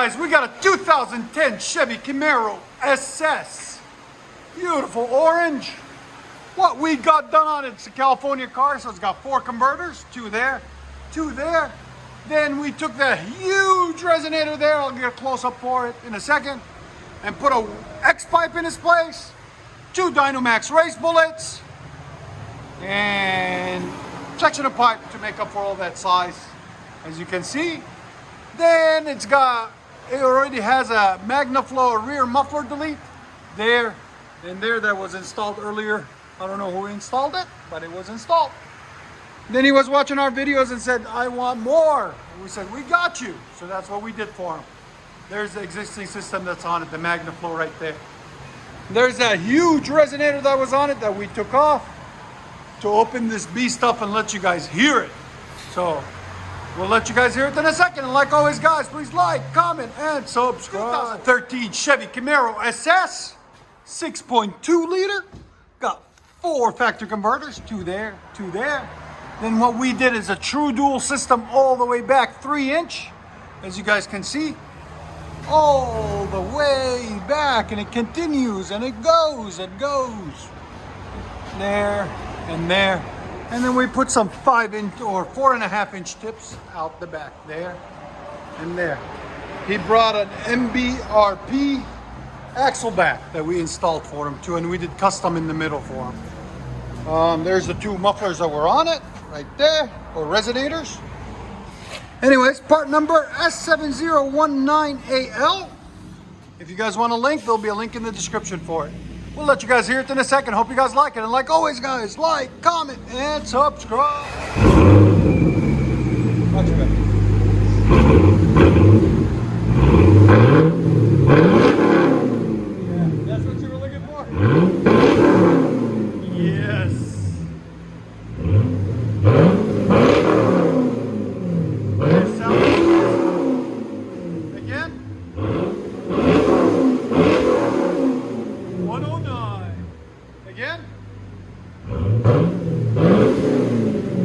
guys, we got a 2010 Chevy Camaro SS. Beautiful orange. What we got done on it's a California car, so it's got 4 converters, 2 there, 2 there. Then we took the huge resonator there, I'll get a close up for it in a second, and put a X pipe in its place, 2 DYNOMAX race bullets, and section of pipe to make up for all that size, as you can see. Then it already has a MagnaFlow rear muffler delete there and there that was installed earlier. I don't know who installed it, but it was installed. Then he was watching our videos and said, I want more. And we said, we got you. So that's what we did for him. There's the existing system that's on it, the MagnaFlow right there. There's that huge resonator that was on it that we took off to open this beast up and let you guys hear it. So we'll let you guys hear it in a second. And like always, guys, please like, comment, and subscribe. 2013 Chevy Camaro SS, 6.2 liter. Got 4 factory converters, 2 there, 2 there. Then what we did is a true dual system all the way back 3-inch, as you guys can see, all the way back, and it continues and it goes there and there. And then we put some 5-inch or 4.5-inch tips out the back there and there. He brought an MBRP axle back that we installed for him too, and we did custom in the middle for him. There's the 2 mufflers that were on it right there, or resonators. Anyways, part number S7019AL. If you guys want a link, there'll be a link in the description for it. We'll let you guys hear it in a second. Hope you guys like it. And like always, guys, like, comment, and subscribe. Watch it back. Yeah, that's what you were looking for? Yes. Again. 109. Again.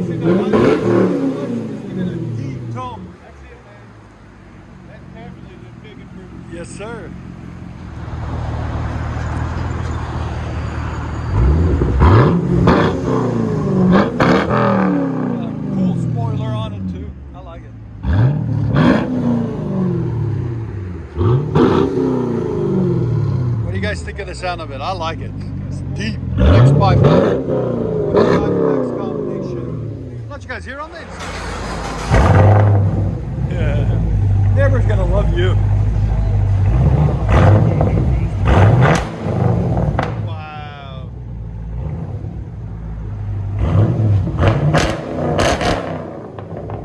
See the light? Just give it a deep tone. That's it, man. That's definitely the big improvement. Yes, sir. Cool spoiler on it too. I like it. What do you guys think of the sound of it? I like it. It's deep. Next 5 minutes. Next combination. Let you guys hear on this. Yeah. Neighbor's gonna love you. Wow.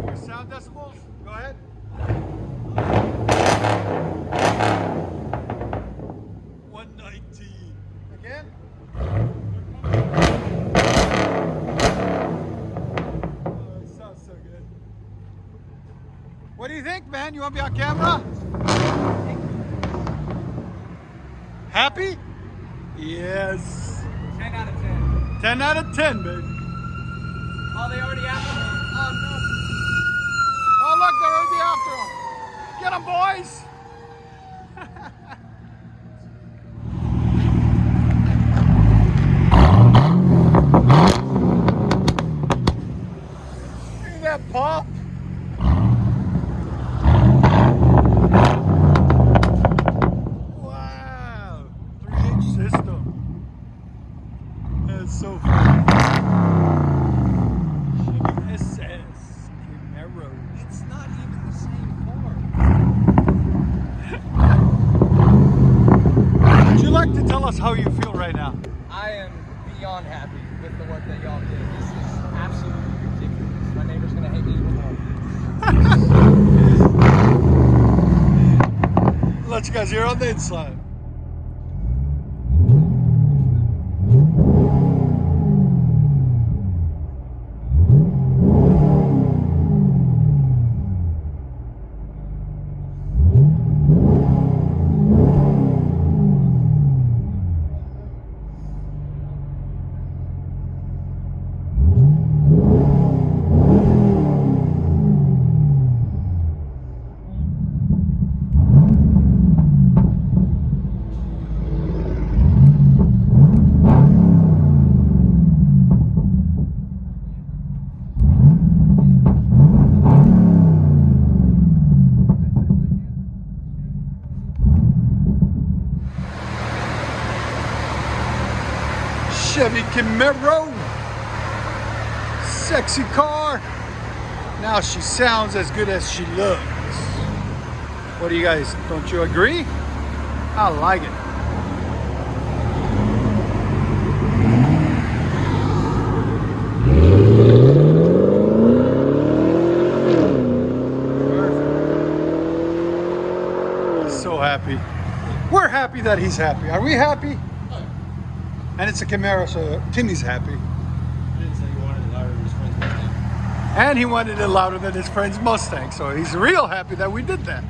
More sound decibels? Go ahead. 119. Again. Oh, it sounds so good. What do you think, man? You want to be on camera? Happy? Yes. 10 out of 10. 10 out of 10, baby. Oh, they already after me. Oh, no. Oh, look, they're already after him. Get him, boys. Look at that pop. Wow. 3-inch system. That's so fun. Chevy SS Camaro. It's not even the same car. Would you like to tell us how you feel right now? I am beyond happy with the work that y'all did. This is absolutely ridiculous. My neighbor's going to hate me even more. Let you guys hear on the inside. Chevy Camaro. Sexy car. Now she sounds as good as she looks. What do you guys, don't you agree? I like it. So happy. We're happy that he's happy. Are we happy? And it's a Camaro, so Timmy's happy. He didn't say he wanted it louder than his friend's Mustang. And he wanted it louder than his friend's Mustang, so he's real happy that we did that.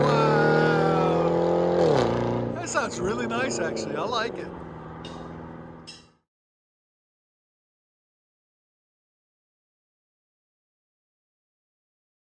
Wow. That sounds really nice, actually. I like it.